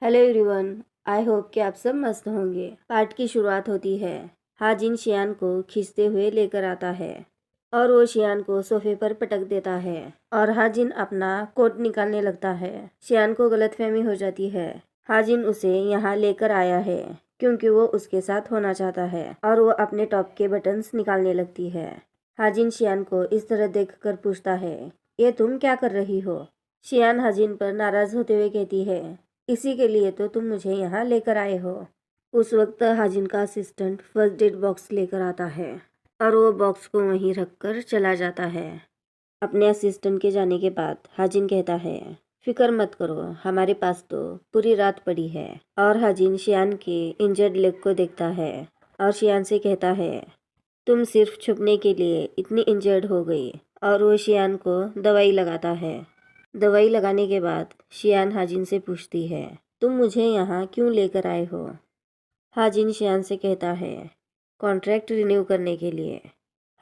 Hello everyone, I hope कि आप सब मस्त होंगे। पार्ट की शुरुआत होती है। हाजिन शियान को खींचते हुए लेकर आता है और वो शियान को सोफे पर पटक देता है और हाजिन अपना कोट निकालने लगता है। शियान को गलतफहमी हो जाती है। हाजिन उसे यहाँ लेकर आया है क्योंकि वो उसके साथ होना चाहता है और वो अपने टॉप के बटन्स निकालने लगती है। हाजिन शियान को इस तरह देखकर पूछता है, ये तुम क्या कर रही हो? शियान हाजिन पर नाराज होते हुए कहती है, इसी के लिए तो तुम मुझे यहाँ लेकर आए हो। उस वक्त हाजिन का असिस्टेंट फर्स्ट एड बॉक्स लेकर आता है और वो बॉक्स को वहीं रखकर चला जाता है। अपने असिस्टेंट के जाने के बाद हाजिन कहता है, फिक्र मत करो, हमारे पास तो पूरी रात पड़ी है। और हाजिन शियान के इंजर्ड लेग को देखता है और शियान से कहता है, तुम सिर्फ छुपने के लिए इतनी इंजर्ड हो गई। और वो शियान को दवाई लगाता है। दवाई लगाने के बाद शियान हाजिन से पूछती है, तुम मुझे यहाँ क्यों लेकर आए हो? हाजिन शियान से कहता है, कॉन्ट्रैक्ट रिन्यू करने के लिए।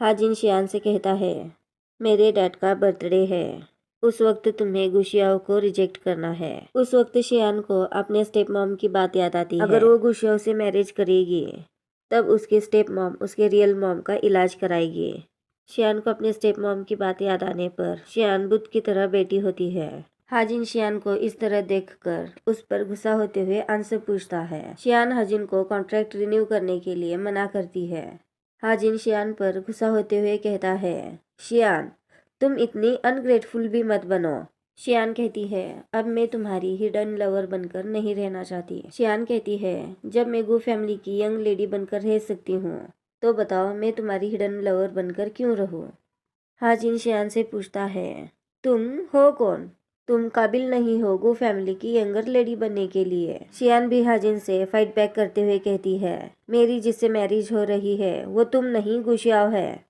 हाजिन शियान से कहता है, मेरे डैड का बर्थडे है, उस वक्त तुम्हें गुशियाओ को रिजेक्ट करना है। उस वक्त शियान को अपने स्टेप मॉम की बात याद आती है। अगर वो गुशियाओ से मैरिज करेगी तब उसके स्टेप मॉम उसके रियल मॉम का इलाज कराएगी। शियान को अपने स्टेप मॉम की बात याद आने पर शियान बुत की तरह बैठी होती है। हाजिन शियान को इस तरह देखकर उस पर गुस्सा होते हुए आंसर पूछता है। शियान हाजिन को कॉन्ट्रैक्ट रिन्यू करने के लिए मना करती है। हाजिन शियान पर गुस्सा होते हुए कहता है, शियान तुम इतनी अनग्रेटफुल भी मत बनो। शियान कहती है, अब मैं तुम्हारी हिडन लवर बनकर नहीं रहना चाहती। शियान कहती है, जब मैं गू फैमिली की यंग लेडी बनकर रह सकती हूँ तो बताओ मैं तुम्हारी हिडन लवर बनकर क्यों रहूं? हाजिन शियान से पूछता है, तुम हो कौन? तुम काबिल नहीं हो गो फैमिली की यंगर लेडी बनने के लिए। शियान भी हाजिन से फाइट बैक करते हुए कहती है, मेरी जिससे मैरिज हो रही है वो तुम नहीं गुशियाओ है।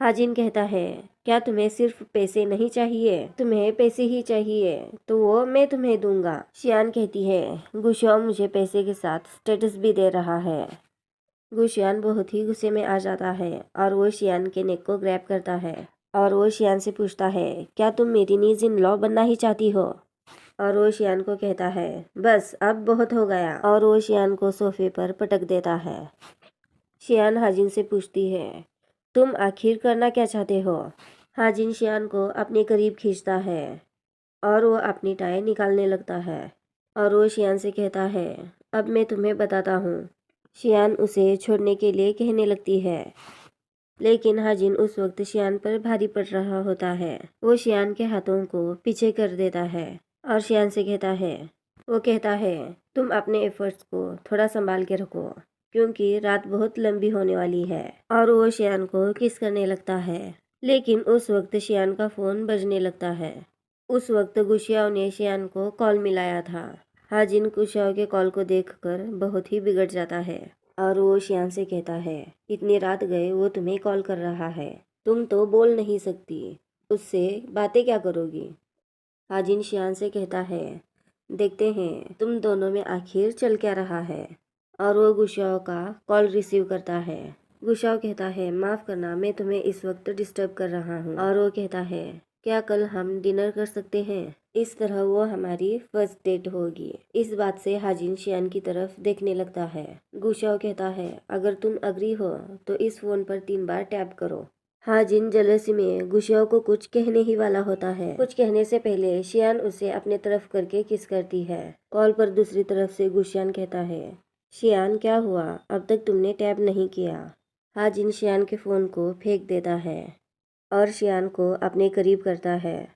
हाजिन कहता है, क्या तुम्हें सिर्फ पैसे नहीं चाहिए? तुम्हें पैसे ही चाहिए तो वो मैं तुम्हें दूंगा। शियान कहती है, गुशियाओ मुझे पैसे के साथ स्टेटस भी दे रहा है। गुशियान बहुत ही गुस्से में आ जाता है और वो शियान के नेक को ग्रैब करता है और वो शियान से पूछता है, क्या तुम मेरी नीज इन लॉ बनना ही चाहती हो? और वो शियान को कहता है, बस अब बहुत हो गया। और वो शियान को सोफे पर पटक देता है। शियान हाजिन से पूछती है, तुम आखिर करना क्या चाहते हो? हाजिन शियान को अपने करीब खींचता है और वो अपनी टाई निकालने लगता है और वो शियान से कहता है, अब मैं तुम्हें बताता हूँ। शियान उसे छोड़ने के लिए कहने लगती है, लेकिन हाजिन उस वक्त शियान पर भारी पड़ रहा होता है। वो शियान के हाथों को पीछे कर देता है और शियान से कहता है, वो कहता है, तुम अपने एफर्ट्स को थोड़ा संभाल के रखो क्योंकि रात बहुत लंबी होने वाली है। और वो शियान को किस करने लगता है। लेकिन उस वक्त शियान का फ़ोन बजने लगता है। उस वक्त गुशियाओ ने शियान को कॉल मिलाया था। हाजिन गुशियाओ के कॉल को देखकर बहुत ही बिगड़ जाता है और वो शियान से कहता है, इतनी रात गए वो तुम्हें कॉल कर रहा है, तुम तो बोल नहीं सकती, उससे बातें क्या करोगी? हाजिन शियान से कहता है, देखते हैं तुम दोनों में आखिर चल क्या रहा है। और वो गुशियाओ का कॉल रिसीव करता है। गुशियाओ कहता है, माफ़ करना मैं तुम्हें इस वक्त डिस्टर्ब कर रहा हूँ। और वो कहता है, क्या कल हम डिनर कर सकते हैं? इस तरह वो हमारी फर्स्ट डेट होगी। इस बात से हाजिन शियान की तरफ देखने लगता है। गुशियाओ कहता है, अगर तुम अग्री हो तो इस फोन पर 3 बार टैप करो। हाजिन जलसी में गुशियाओ को कुछ कहने ही वाला होता है। कुछ कहने से पहले शियान उसे अपने तरफ करके किस करती है। कॉल पर दूसरी तरफ से गुशियान कहता है, शियान क्या हुआ, अब तक तुमने टैप नहीं किया? हाजिन शियान के फ़ोन को फेंक देता है और शियान को अपने करीब करता है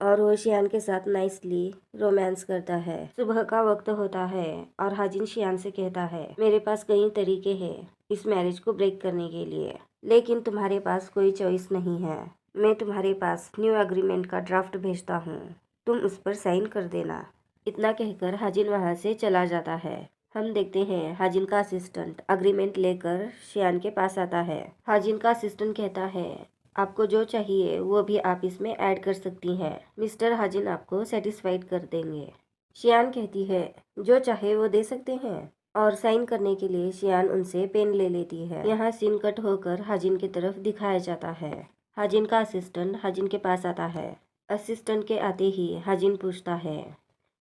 और वो शियान के साथ नाइसली रोमांस करता है। सुबह का वक्त होता है और हाजिन शियान से कहता है, मेरे पास कई तरीके हैं इस मैरिज को ब्रेक करने के लिए, लेकिन तुम्हारे पास कोई चॉइस नहीं है। मैं तुम्हारे पास न्यू एग्रीमेंट का ड्राफ्ट भेजता हूँ, तुम उस पर साइन कर देना। इतना कहकर हाजिन वहाँ से चला जाता है। हम देखते हैं हाजिन का असिस्टेंट अग्रीमेंट लेकर शियान के पास आता है। हाजिन का असिस्टेंट कहता है, आपको जो चाहिए वो भी आप इसमें ऐड कर सकती हैं, मिस्टर हाजिन आपको सेटिस्फाइड कर देंगे। शियान कहती है, जो चाहे वो दे सकते हैं। और साइन करने के लिए शियान उनसे पेन ले लेती है। यहाँ सीन कट होकर हाजिन की तरफ दिखाया जाता है। हाजिन का असिस्टेंट हाजिन के पास आता है। असिस्टेंट के आते ही हाजिन पूछता है,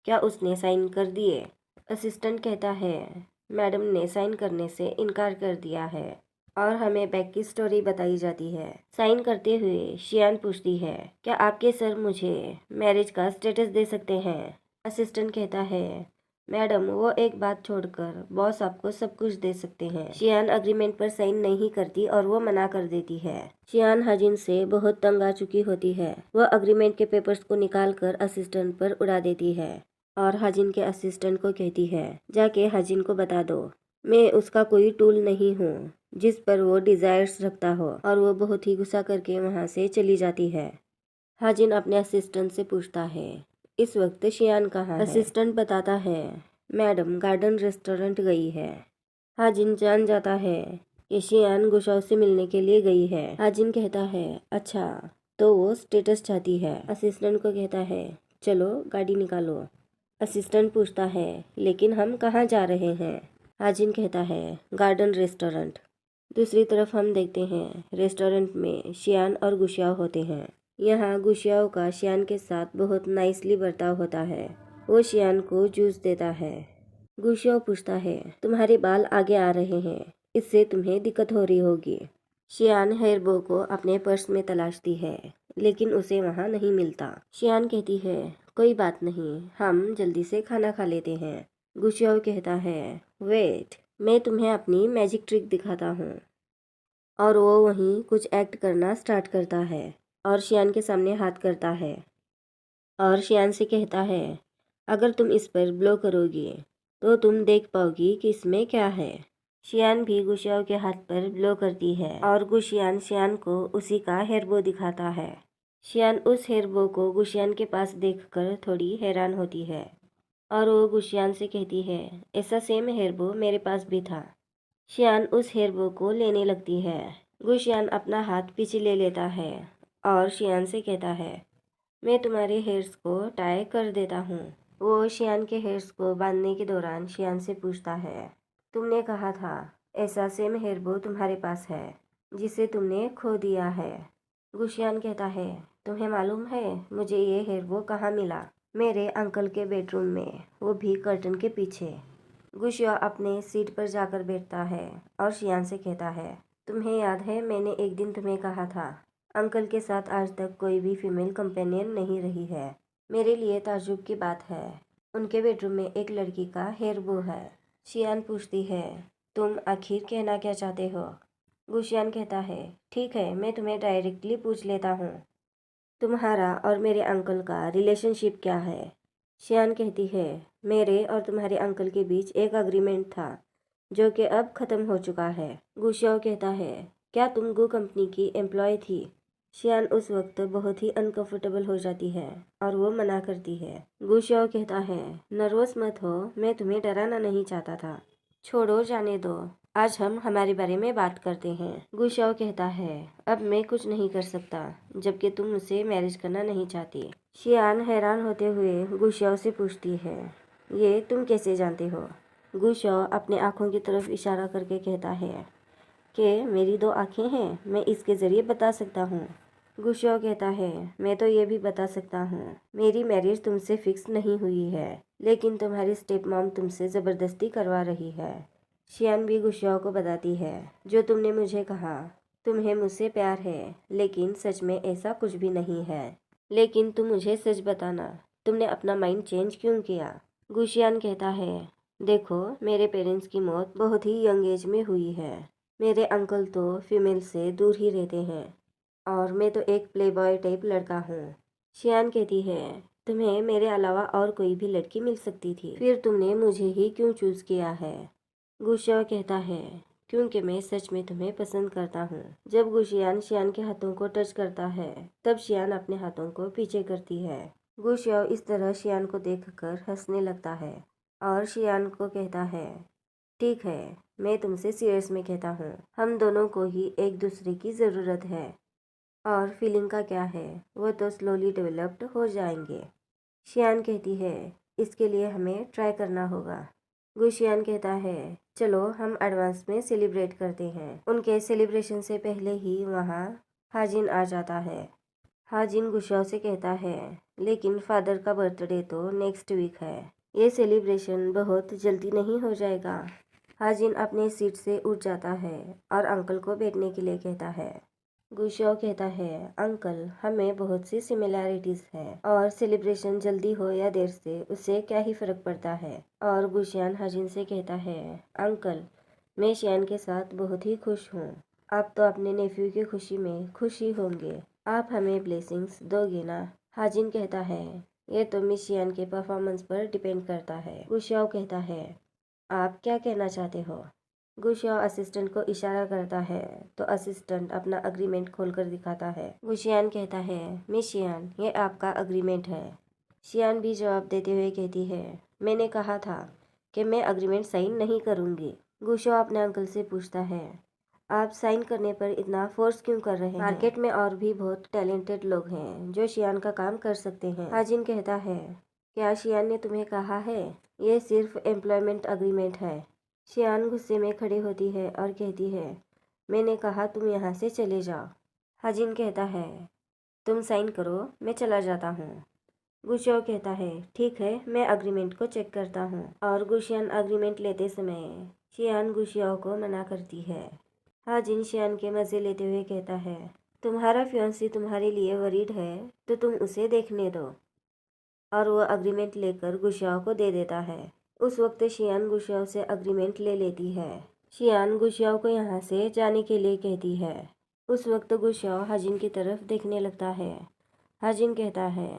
क्या उसने साइन कर दिए? असिस्टेंट कहता है, मैडम ने साइन करने से इनकार कर दिया है और हमें बैक की स्टोरी बताई जाती है। साइन करते हुए शियान पूछती है, क्या आपके सर मुझे मैरिज का स्टेटस दे सकते हैं? असिस्टेंट कहता है, मैडम वो एक बात छोड़कर बॉस आपको सब कुछ दे सकते हैं। शियान अग्रीमेंट पर साइन नहीं करती और वो मना कर देती है। शियान हाजिन से बहुत तंग आ चुकी होती है। वह अग्रीमेंट के पेपर्स को निकालकर असिस्टेंट पर उड़ा देती है और हाजिन के असिस्टेंट को कहती है, जाके हाजिन को बता दो मैं उसका कोई टूल नहीं हूँ जिस पर वो डिजायर्स रखता हो। और वो बहुत ही गुस्सा करके वहाँ से चली जाती है। हाजिन अपने असिस्टेंट से पूछता है, इस वक्त शियान कहाँ है? असिस्टेंट बताता है, मैडम गार्डन रेस्टोरेंट गई है। हाजिन जान जाता है कि शियान गुशाओ से मिलने के लिए गई है। हाजिन कहता है, अच्छा तो वो स्टेटस चाहती है। असिस्टेंट को कहता है, चलो गाड़ी निकालो। असिस्टेंट पूछता है, लेकिन हम कहाँ जा रहे हैं? हाजिन कहता है, गार्डन रेस्टोरेंट। दूसरी तरफ हम देखते हैं रेस्टोरेंट में शियान और गुशियाओ होते हैं। यहाँ गुशियाओ का शियान के साथ बहुत नाइसली बर्ताव होता है। वो शियान को जूस देता है। गुशियाओ पूछता है, तुम्हारे बाल आगे आ रहे हैं, इससे तुम्हें दिक्कत हो रही होगी। शियान हेयर बो को अपने पर्स में तलाशती है लेकिन उसे वहाँ नहीं मिलता। शियान कहती है, कोई बात नहीं, हम जल्दी से खाना खा लेते हैं। गुशियाओ कहता है, वेट, मैं तुम्हें अपनी मैजिक ट्रिक दिखाता हूँ। और वो वहीं कुछ एक्ट करना स्टार्ट करता है और शियान के सामने हाथ करता है और शियान से कहता है, अगर तुम इस पर ब्लो करोगी तो तुम देख पाओगी कि इसमें क्या है। शियान भी गुशियाओ के हाथ पर ब्लो करती है और गुशियान शियान को उसी का हेयरबो दिखाता है। शियान उस हेयरबो को गुशियान के पास देखकर थोड़ी हैरान होती है और वो गुशियान से कहती है, ऐसा सेम हेयरबो मेरे पास भी था। शियान उस हेयरबो को लेने लगती है। गुशियान अपना हाथ पीछे ले लेता है और शियान से कहता है, मैं तुम्हारे हेयर्स को टाई कर देता हूँ। वो शियान के हेयर्स को बांधने के दौरान शियान से पूछता है, तुमने कहा था ऐसा सेम हेयरबो तुम्हारे पास है जिसे तुमने खो दिया है। गुशियान कहता है, तुम्हें मालूम है मुझे ये हेयरबो कहाँ मिला? मेरे अंकल के बेडरूम में, वो भी कर्टन के पीछे। गुशिया अपने सीट पर जाकर बैठता है और शियान से कहता है, तुम्हें याद है मैंने एक दिन तुम्हें कहा था अंकल के साथ आज तक कोई भी फीमेल कंपेनियन नहीं रही है। मेरे लिए ताज्जुब की बात है, उनके बेडरूम में एक लड़की का हेयरबो है। शियान पूछती है, तुम आखिर कहना क्या चाहते हो? गुशियान कहता है, ठीक है मैं तुम्हें डायरेक्टली पूछ लेता हूँ, तुम्हारा और मेरे अंकल का रिलेशनशिप क्या है? शियान कहती है, मेरे और तुम्हारे अंकल के बीच एक अग्रीमेंट था जो कि अब ख़त्म हो चुका है। गुशियाओ कहता है, क्या तुम गू कंपनी की एम्प्लॉय थी? शियान उस वक्त बहुत ही अनकंफर्टेबल हो जाती है और वो मना करती है। गुशियाओ कहता है, नर्वस मत हो, मैं तुम्हें डराना नहीं चाहता था, छोड़ो जाने दो, आज हम हमारे बारे में बात करते हैं। गुशियाओ कहता है, अब मैं कुछ नहीं कर सकता जबकि तुम मुझसे मैरिज करना नहीं चाहती। शियान हैरान होते हुए गुशियाओ से पूछती है, ये तुम कैसे जानते हो? गुशियाओ अपने आँखों की तरफ इशारा करके कहता है कि मेरी दो आँखें हैं, मैं इसके ज़रिए बता सकता हूँ। गुशियाओ कहता है, मैं तो ये भी बता सकता हूँ, मेरी मैरिज तुमसे फिक्स नहीं हुई है लेकिन तुम्हारी स्टेप मॉम तुमसे ज़बरदस्ती करवा रही है। शियान भी गुशियाओ को बताती है, जो तुमने मुझे कहा तुम्हें मुझसे प्यार है लेकिन सच में ऐसा कुछ भी नहीं है। लेकिन तुम मुझे सच बताना, तुमने अपना माइंड चेंज क्यों किया? गुशियान कहता है, देखो मेरे पेरेंट्स की मौत बहुत ही यंग एज में हुई है। मेरे अंकल तो फीमेल से दूर ही रहते हैं और मैं तो एक प्लेबॉय टाइप लड़का हूँ। शियान कहती है, तुम्हें मेरे अलावा और कोई भी लड़की मिल सकती थी, फिर तुमने मुझे ही क्यों चूज़ किया है? गुशियाओ कहता है, क्योंकि मैं सच में तुम्हें पसंद करता हूँ। जब गुशियान शियान के हाथों को टच करता है तब शियान अपने हाथों को पीछे करती है। गुशियाओ इस तरह शियान को देखकर हंसने लगता है और शियान को कहता है, ठीक है मैं तुमसे सीरियस में कहता हूँ, हम दोनों को ही एक दूसरे की ज़रूरत है और फीलिंग का क्या है, वो तो स्लोली डेवलप्ड हो जाएंगे। शियान कहती है, इसके लिए हमें ट्राई करना होगा। गुशियान कहता है, चलो हम एडवांस में सेलिब्रेट करते हैं। उनके सेलिब्रेशन से पहले ही वहाँ हाजिन आ जाता है। हाजिन गुशियाओ से कहता है, लेकिन फादर का बर्थडे तो नेक्स्ट वीक है, ये सेलिब्रेशन बहुत जल्दी नहीं हो जाएगा। हाजिन अपने सीट से उठ जाता है और अंकल को बैठने के लिए कहता है। गुशियाओ कहता है, अंकल हमें बहुत सी सिमिलैरिटीज़ है और सेलिब्रेशन जल्दी हो या देर से उससे क्या ही फ़र्क पड़ता है। और गुशियान हाजिन से कहता है, अंकल मैं शियान के साथ बहुत ही खुश हूँ। आप तो अपने नेफ्यू की खुशी में खुश ही होंगे। आप हमें ब्लेसिंग्स दोगे ना? हाजिन कहता है, ये तो मिस शियान के परफॉर्मेंस पर डिपेंड करता है। गुशियाओ कहता है, आप क्या कहना चाहते हो? गुशियाओ असिस्टेंट को इशारा करता है तो असिस्टेंट अपना अग्रीमेंट खोलकर दिखाता है। गुशियान कहता है, मिस शियान ये आपका अग्रीमेंट है। शियान भी जवाब देते हुए कहती है, मैंने कहा था कि मैं अग्रीमेंट साइन नहीं करूँगी। गुशियाओ अपने अंकल से पूछता है, आप साइन करने पर इतना फोर्स क्यों कर रहे हैं? मार्केट में और भी बहुत टैलेंटेड लोग हैं जो शियान का काम कर सकते हैं। हाजिन कहता है, क्या शियान ने तुम्हें कहा है? ये सिर्फ एम्प्लॉयमेंट अग्रीमेंट है। शियान गुस्से में खड़ी होती है और कहती है, मैंने कहा तुम यहाँ से चले जाओ। हाजिन कहता है, तुम साइन करो, मैं चला जाता हूँ। गुशियाओ कहता है, ठीक है मैं अग्रीमेंट को चेक करता हूँ। और गुशियान अग्रीमेंट लेते समय शियान गुशियाओ को मना करती है। हाजिन शियान के मज़े लेते हुए कहता है, तुम्हारा फियांसी तुम्हारे लिए वरीड है तो तुम उसे देखने दो। और वो अग्रीमेंट लेकर गुशियाओ को दे देता है। उस वक्त शियान गुशियाओ से अग्रीमेंट ले लेती है। शियान गुशियाओ को यहाँ से जाने के लिए कहती है। उस वक्त गुशियाओ हाजिन की तरफ देखने लगता है। हाजिन कहता है,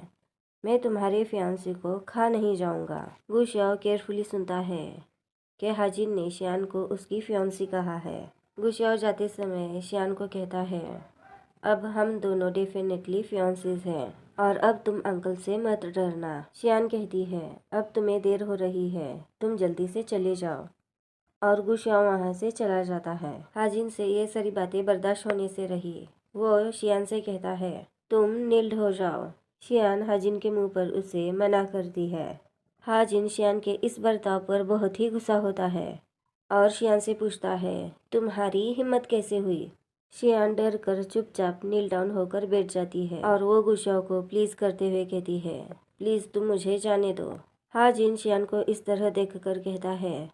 मैं तुम्हारे फियांसी को खा नहीं जाऊँगा। गुशियाओ केयरफुली सुनता है कि हाजिन ने शियान को उसकी फियांसी कहा है। गुशियाओ जाते समय शियान को कहता है, अब हम दोनों डेफिनेटली फियांसीज हैं और अब तुम अंकल से मत डरना। शियान कहती है, अब तुम्हें देर हो रही है, तुम जल्दी से चले जाओ। और गुशियाओ वहाँ से चला जाता है। हाजिन से ये सारी बातें बर्दाश्त होने से रही। वो शियान से कहता है, तुम नील्ड हो जाओ। शियान हाजिन के मुंह पर उसे मना करती है। हाजिन शियान के इस बर्ताव पर बहुत ही गुस्सा होता है और शियान से पूछता है, तुम्हारी हिम्मत कैसे हुई? शियान डर कर चुपचाप नील डाउन होकर बैठ जाती है और वो गुशियाओ को प्लीज करते हुए कहती है, प्लीज तुम मुझे जाने दो। हाजिन शियान को इस तरह देखकर कहता है,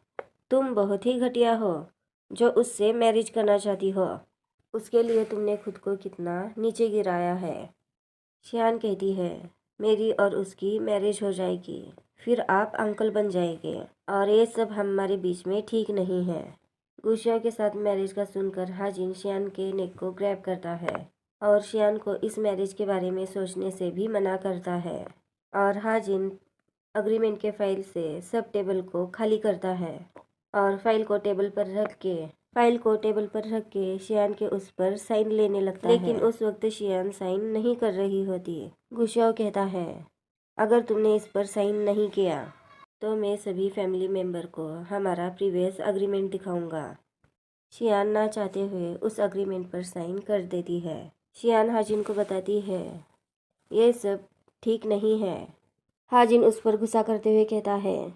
तुम बहुत ही घटिया हो जो उससे मैरिज करना चाहती हो। उसके लिए तुमने खुद को कितना नीचे गिराया है। शियान कहती है, मेरी और उसकी मैरिज हो जाएगी, फिर आप अंकल बन जाएंगे और ये सब हमारे बीच में ठीक नहीं है। गुशियाओ के साथ मैरिज का सुनकर हाजिन शियान के नेक को ग्रैब करता है और शियान को इस मैरिज के बारे में सोचने से भी मना करता है। और हाजिन अग्रीमेंट के फाइल से सब टेबल को खाली करता है और फाइल को टेबल पर रख के शियान के उस पर साइन लेने लगता है। लेकिन उस वक्त शियान साइन नहीं कर रही होती। गुशियाओ कहता है, अगर तुमने इस पर साइन नहीं किया तो मैं सभी फैमिली मेम्बर को हमारा प्रीवियस अग्रीमेंट दिखाऊंगा। शियान ना चाहते हुए उस अग्रीमेंट पर साइन कर देती है। शियान हाजिन को बताती है, ये सब ठीक नहीं है। हाजिन उस पर गुस्सा करते हुए कहता है,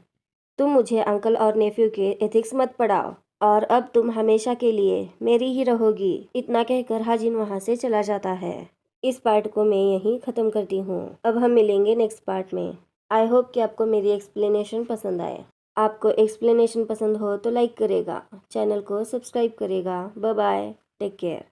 तुम मुझे अंकल और नेफ्यू के एथिक्स मत पढ़ाओ और अब तुम हमेशा के लिए मेरी ही रहोगी। इतना कहकर हाजिन वहाँ से चला जाता है। इस पार्ट को मैं यहीं ख़त्म करती हूँ। अब हम मिलेंगे नेक्स्ट पार्ट में। आई होप कि आपको मेरी एक्सप्लेनेशन पसंद आए। आपको एक्सप्लेनेशन पसंद हो तो लाइक करेगा, चैनल को सब्सक्राइब करेगा। Bye bye, take care.